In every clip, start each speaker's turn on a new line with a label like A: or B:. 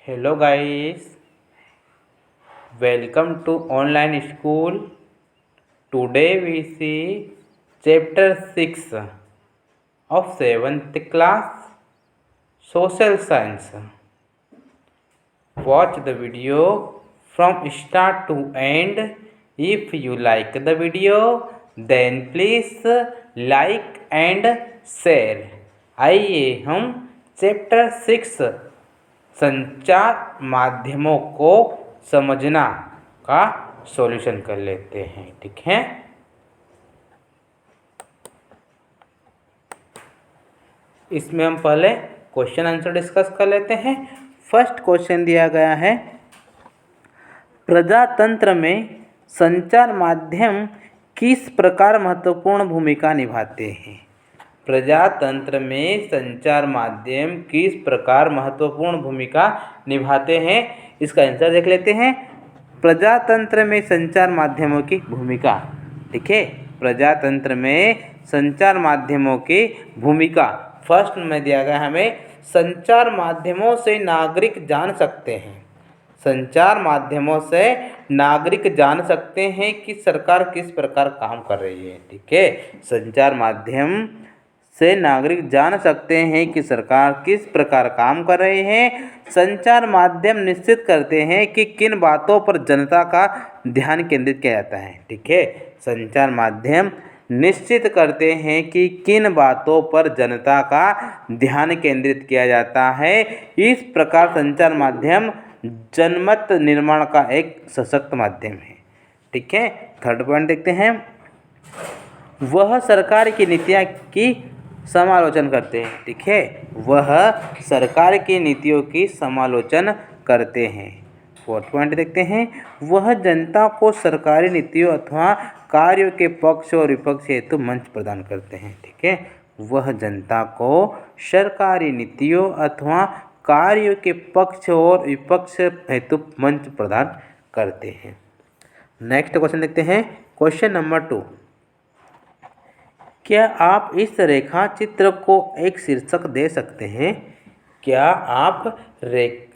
A: Hello guys, welcome to online school. Today we see chapter 6 of 7th class social science. Watch the video from start to end. If you like the video then please like and share. आइए हम chapter 6 संचार माध्यमों को समझना का solution कर लेते हैं। ठीक है, इसमें हम पहले क्वेश्चन आंसर डिस्कस कर लेते हैं। फर्स्ट क्वेश्चन दिया गया है, प्रजातंत्र में संचार माध्यम किस प्रकार महत्वपूर्ण भूमिका निभाते हैं। प्रजातंत्र में संचार माध्यम किस प्रकार महत्वपूर्ण भूमिका निभाते हैं, इसका आंसर देख लेते हैं। प्रजातंत्र में संचार माध्यमों की भूमिका, ठीक है, प्रजातंत्र में संचार माध्यमों की भूमिका फर्स्ट में दिया गया हमें, संचार माध्यमों से नागरिक जान सकते हैं। संचार माध्यमों से नागरिक जान सकते हैं कि सरकार किस प्रकार काम कर रही है। ठीक है, संचार माध्यम से नागरिक जान सकते हैं कि सरकार किस प्रकार काम कर रही है। संचार माध्यम निश्चित करते हैं कि किन बातों पर जनता का ध्यान केंद्रित किया जाता है। ठीक है, संचार माध्यम निश्चित करते हैं कि किन बातों पर जनता का ध्यान केंद्रित किया जाता है। इस प्रकार संचार माध्यम जनमत निर्माण का एक सशक्त माध्यम है। ठीक है, थर्ड पॉइंट देखते हैं, वह सरकार की नीतियाँ की समालोचन करते हैं। ठीक है, वह सरकार की नीतियों की समालोचन करते हैं। फोर्थ पॉइंट देखते हैं, वह जनता को सरकारी नीतियों अथवा कार्यों के पक्ष और विपक्ष हेतु मंच प्रदान करते हैं। ठीक है, वह जनता को सरकारी नीतियों अथवा कार्यों के पक्ष और विपक्ष हेतु मंच प्रदान करते हैं। नेक्स्ट क्वेश्चन देखते हैं, क्वेश्चन नंबर 2, क्या आप इस रेखा चित्र को एक शीर्षक दे सकते हैं। क्या आप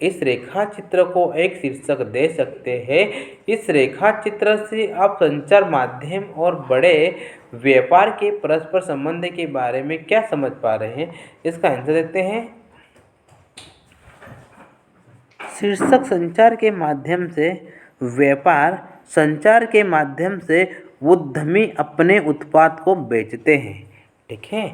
A: इस रेखा चित्र को एक शीर्षक दे सकते हैं। इस रेखा चित्र से आप संचार माध्यम और बड़े व्यापार के परस्पर संबंध के बारे में क्या समझ पा रहे हैं, इसका आंसर देते हैं। शीर्षक संचार के माध्यम से व्यापार, संचार के माध्यम से उद्यमी अपने उत्पाद को बेचते हैं। ठीक है,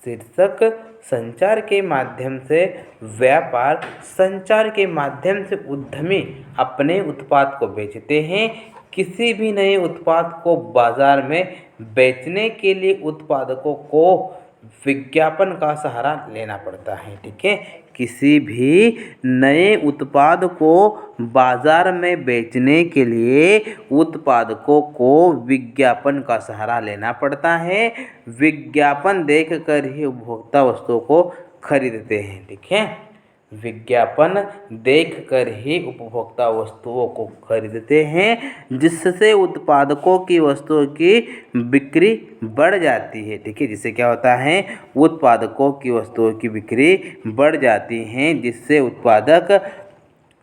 A: शीर्षक संचार के माध्यम से व्यापार, संचार के माध्यम से उद्यमी अपने उत्पाद को बेचते हैं। किसी भी नए उत्पाद को बाजार में बेचने के लिए उत्पादकों को विज्ञापन का सहारा लेना पड़ता है। ठीक है, किसी भी नए उत्पाद को बाजार में बेचने के लिए उत्पादकों को विज्ञापन का सहारा लेना पड़ता है। विज्ञापन देखकर ही उपभोक्ता वस्तुओं को खरीदते हैं। ठीक है, विज्ञापन देखकर ही उपभोक्ता वस्तुओं को खरीदते हैं, जिससे उत्पादकों की वस्तुओं की बिक्री बढ़ जाती है। ठीक है, जिससे क्या होता है, उत्पादकों की वस्तुओं की बिक्री बढ़ जाती है, जिससे उत्पादक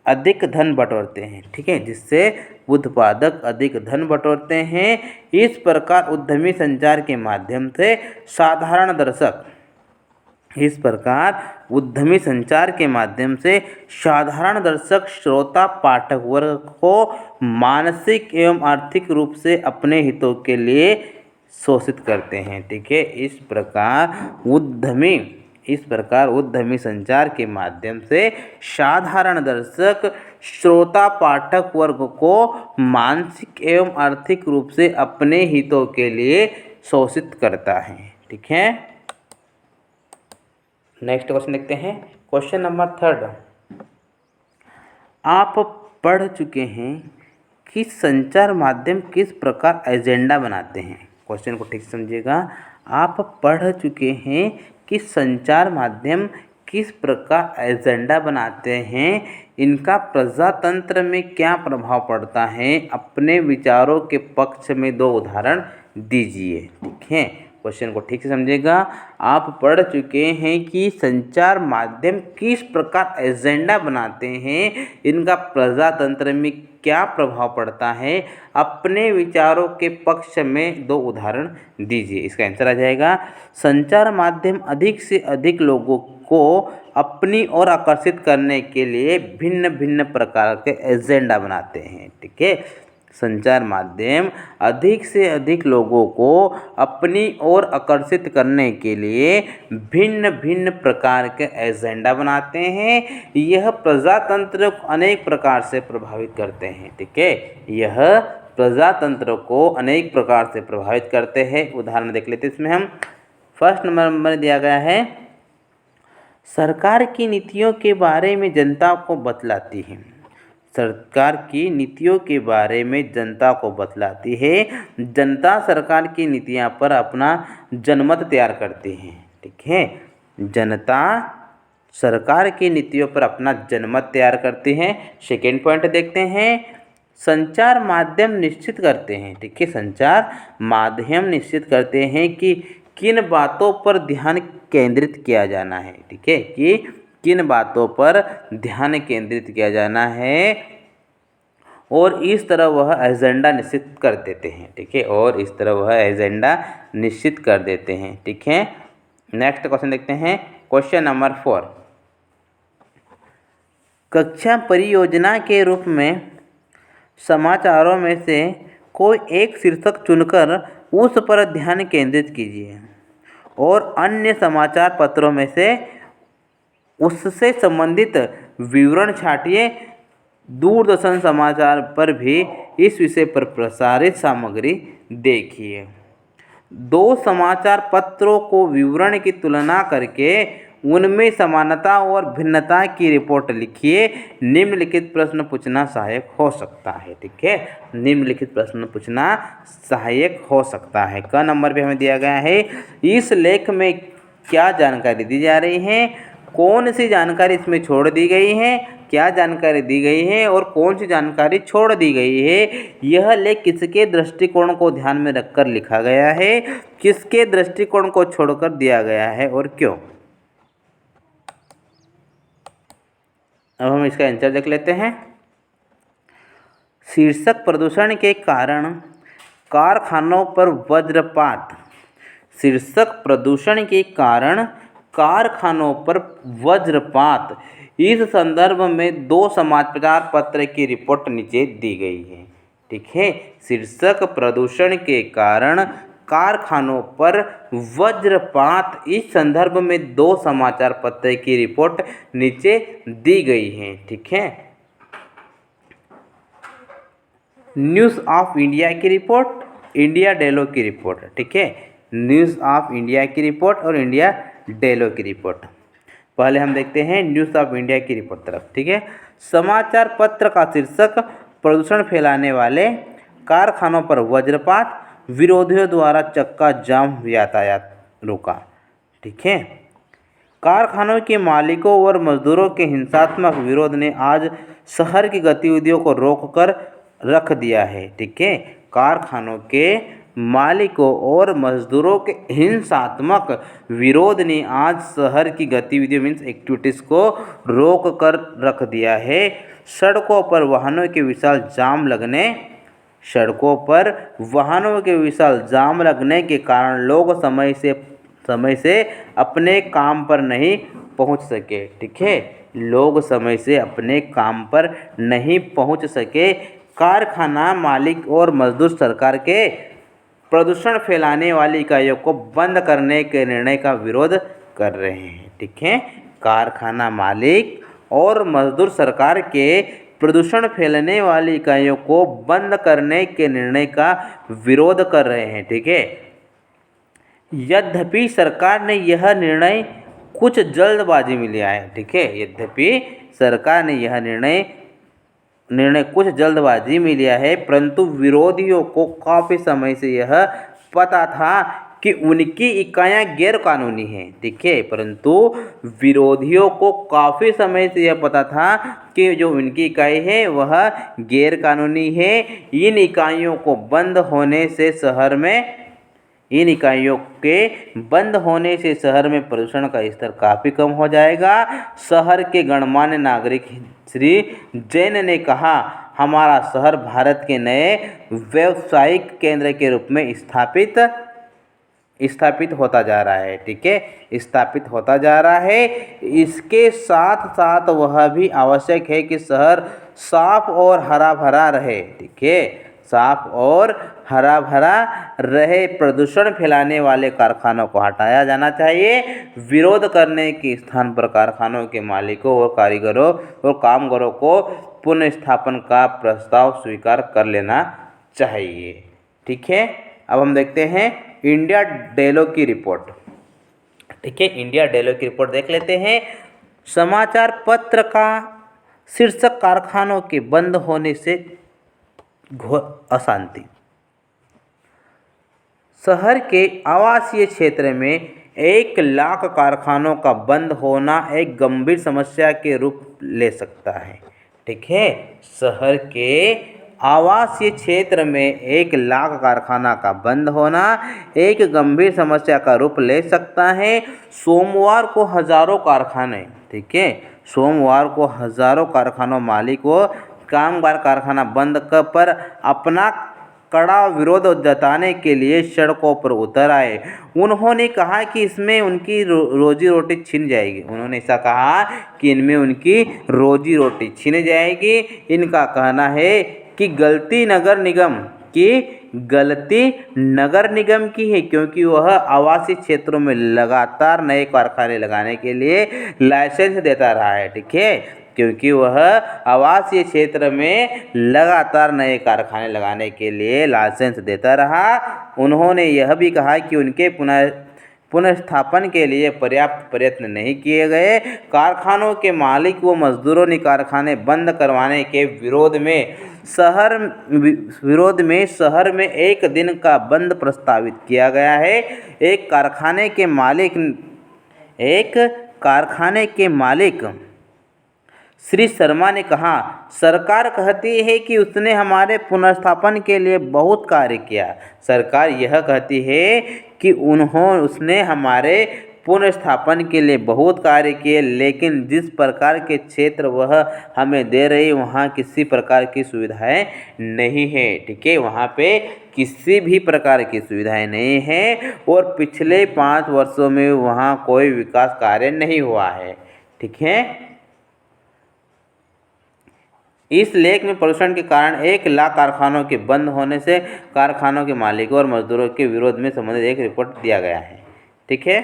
A: अधिक धन बटोरते हैं। ठीक है, जिससे उत्पादक अधिक धन बटोरते हैं। इस प्रकार उद्यमी संचार के माध्यम से साधारण दर्शक, इस प्रकार उद्यमी संचार के माध्यम से साधारण दर्शक, श्रोता, पाठक वर्ग को मानसिक एवं आर्थिक रूप से अपने हितों के लिए शोषित करते हैं। ठीक है, इस प्रकार उद्यमी संचार के माध्यम से साधारण दर्शक, श्रोता, पाठक वर्ग को मानसिक एवं आर्थिक रूप से अपने हितों के लिए शोषित करता है। ठीक है, नेक्स्ट क्वेश्चन देखते हैं, क्वेश्चन नंबर 3, आप पढ़ चुके हैं कि संचार माध्यम किस प्रकार एजेंडा बनाते हैं। क्वेश्चन को ठीक से समझिएगा, आप पढ़ चुके हैं कि संचार माध्यम किस प्रकार एजेंडा बनाते हैं, इनका प्रजातंत्र में क्या प्रभाव पड़ता है, अपने विचारों के पक्ष में 2 उदाहरण दीजिए। ठीक है, क्वेश्चन को ठीक से समझिएगा। आप पढ़ चुके हैं कि संचार माध्यम किस प्रकार एजेंडा बनाते हैं, इनका प्रजातंत्र में क्या प्रभाव पड़ता है। अपने विचारों के पक्ष में 2 उदाहरण दीजिए। इसका आंसर आ जाएगा, संचार माध्यम अधिक से अधिक लोगों को अपनी ओर आकर्षित करने के लिए भिन्न भिन्न प्रकार के एजेंडा बनाते हैं। ठीक है, संचार माध्यम अधिक से अधिक लोगों को अपनी ओर आकर्षित करने के लिए भिन्न भिन्न प्रकार के एजेंडा बनाते हैं। यह प्रजातंत्र को अनेक प्रकार से प्रभावित करते हैं। ठीक है, यह प्रजातंत्र को अनेक प्रकार से प्रभावित करते हैं। उदाहरण देख लेते हैं। इसमें हम फर्स्ट नंबर में दिया गया है, सरकार की नीतियों के बारे में जनता को बतलाती है। सरकार की नीतियों के बारे में जनता को बतलाती है। जनता सरकार की नीतियां पर अपना जनमत तैयार करती है। ठीक है, जनता सरकार की नीतियों पर अपना जनमत तैयार करती है। सेकेंड पॉइंट देखते हैं, संचार माध्यम निश्चित करते हैं। ठीक है, संचार माध्यम निश्चित करते हैं कि किन बातों पर ध्यान केंद्रित किया जाना है। ठीक है, कि किन बातों पर ध्यान केंद्रित किया जाना है, और इस तरह वह एजेंडा निश्चित कर देते हैं। ठीक है, और इस तरह वह एजेंडा निश्चित कर देते हैं। ठीक है, नेक्स्ट क्वेश्चन देखते हैं। क्वेश्चन नंबर 4, कक्षा परियोजना के रूप में समाचारों में से कोई एक शीर्षक चुनकर उस पर ध्यान केंद्रित कीजिए और अन्य समाचार पत्रों में से उससे संबंधित विवरण छाटिए। दूरदर्शन समाचार पर भी इस विषय पर प्रसारित सामग्री देखिए। 2 समाचार पत्रों को विवरण की तुलना करके उनमें समानता और भिन्नता की रिपोर्ट लिखिए। निम्नलिखित प्रश्न पूछना सहायक हो सकता है। ठीक है, निम्नलिखित प्रश्न पूछना सहायक हो सकता है। क नंबर पे हमें दिया गया है, इस लेख में क्या जानकारी दी जा रही है, कौन सी जानकारी इसमें छोड़ दी गई है, क्या जानकारी दी गई है और कौन सी जानकारी छोड़ दी गई है। यह लेख किसके दृष्टिकोण को ध्यान में रखकर लिखा गया है, किसके दृष्टिकोण को छोड़कर दिया गया है और क्यों। अब हम इसका आंसर देख लेते हैं। शीर्षक, प्रदूषण के कारण कारखानों पर वज्रपात। शीर्षक, प्रदूषण के कारण कारखानों पर वज्रपात। इस संदर्भ में 2 समाचार पत्र की रिपोर्ट नीचे दी गई है। ठीक है, शीर्षक, प्रदूषण के कारण कारखानों पर वज्रपात। इस संदर्भ में 2 समाचार पत्र की रिपोर्ट नीचे दी गई है। ठीक है, न्यूज़ ऑफ इंडिया की रिपोर्ट, इंडिया डेलो की रिपोर्ट। ठीक है, न्यूज़ ऑफ इंडिया की रिपोर्ट और इंडिया डेलो की रिपोर्ट। पहले हम देखते हैं न्यूज़ ऑफ इंडिया की रिपोर्ट तरफ। ठीक है, समाचार पत्र का शीर्षक, प्रदूषण फैलाने वाले कारखानों पर वज्रपात, विरोधियों द्वारा चक्का जाम, यातायात रोका। ठीक है, कारखानों के मालिकों और मजदूरों के हिंसात्मक विरोध ने आज शहर की गतिविधियों को रोककर रख दिया है। ठीक है, कारखानों के मालिकों और मजदूरों के हिंसात्मक विरोध ने आज शहर की गतिविधियों मीन्स एक्टिविटीज़ को रोक कर रख दिया है। सड़कों पर वाहनों के विशाल जाम लगने के कारण लोग समय से अपने काम पर नहीं पहुंच सके। ठीक है, लोग समय से अपने काम पर नहीं पहुंच सके। कारखाना मालिक और मजदूर सरकार के प्रदूषण फैलाने वाली इकाइयों को बंद करने के निर्णय का विरोध कर रहे हैं। ठीक है, कारखाना मालिक और मजदूर सरकार के प्रदूषण फैलाने वाली इकाइयों को बंद करने के निर्णय का विरोध कर रहे हैं। ठीक है, यद्यपि सरकार ने यह निर्णय कुछ जल्दबाजी में लिया है। ठीक है, यद्यपि सरकार ने यह निर्णय कुछ जल्दबाजी में लिया है, परंतु विरोधियों को काफ़ी समय से यह पता था कि उनकी इकाइयाँ गैर कानूनी हैं। ठीक है, परंतु विरोधियों को काफ़ी समय से यह पता था कि जो उनकी इकाई है वह गैर कानूनी है। इन इकाइयों को बंद होने से शहर में इन इकाइयों के बंद होने से शहर में प्रदूषण का स्तर काफ़ी कम हो जाएगा। शहर के गणमान्य नागरिक श्री जैन ने कहा, हमारा शहर भारत के नए व्यावसायिक केंद्र के रूप में स्थापित होता जा रहा है। ठीक है, स्थापित होता जा रहा है। इसके साथ साथ वह भी आवश्यक है कि शहर साफ और हरा भरा रहे। ठीक है, साफ और हरा भरा रहे। प्रदूषण फैलाने वाले कारखानों को हटाया जाना चाहिए। विरोध करने के स्थान पर कारखानों के मालिकों और कारीगरों और कामगारों को पुनर्स्थापन का प्रस्ताव स्वीकार कर लेना चाहिए। ठीक है, अब हम देखते हैं इंडिया डेलो की रिपोर्ट। ठीक है, इंडिया डेलो की रिपोर्ट देख लेते हैं। समाचार पत्र का शीर्षक, कारखानों के बंद होने से घोर अशांति। शहर के आवासीय क्षेत्र में 1 लाख कारखानों का बंद होना एक गंभीर समस्या के रूप ले सकता है। ठीक है, शहर के आवासीय क्षेत्र में 1 लाख कारखाना का बंद होना एक गंभीर समस्या का रूप ले सकता है। सोमवार को हजारों कारखाने, ठीक है, सोमवार को हजारों कारखानों मालिक व कामगार कारखाना बंद पर अपना कड़ा विरोध जताने के लिए सड़कों पर उतर आए। उन्होंने कहा कि इसमें उनकी रोजी रोटी छिन जाएगी। उन्होंने ऐसा कहा कि इनमें उनकी रोजी रोटी छिन जाएगी। इनका कहना है कि गलती नगर निगम की है, क्योंकि वह आवासीय क्षेत्रों में लगातार नए कारखाने लगाने के लिए लाइसेंस देता रहा है। ठीक है, क्योंकि वह आवासीय क्षेत्र में लगातार नए कारखाने लगाने के लिए लाइसेंस देता रहा। उन्होंने यह भी कहा कि उनके पुनर्स्थापन के लिए पर्याप्त प्रयत्न नहीं किए गए। कारखानों के मालिक व मजदूरों ने कारखाने बंद करवाने के विरोध में शहर में 1 दिन का बंद प्रस्तावित किया गया है। एक कारखाने के मालिक श्री शर्मा ने कहा, सरकार कहती है कि उसने हमारे पुनर्स्थापन के लिए बहुत कार्य किया। सरकार यह कहती है कि उसने हमारे पुनर्स्थापन के लिए बहुत कार्य किए, लेकिन जिस प्रकार के क्षेत्र वह हमें दे रही वहाँ किसी प्रकार की सुविधाएं नहीं है। ठीक है, वहाँ पे किसी भी प्रकार की सुविधाएं नहीं है और पिछले 5 वर्षों में वहाँ कोई विकास कार्य नहीं हुआ है। ठीक है, इस लेख में प्रदूषण के कारण 1 लाख कारखानों के बंद होने से कारखानों के मालिकों और मजदूरों के विरोध में संबंधित एक रिपोर्ट दिया गया है। ठीक है।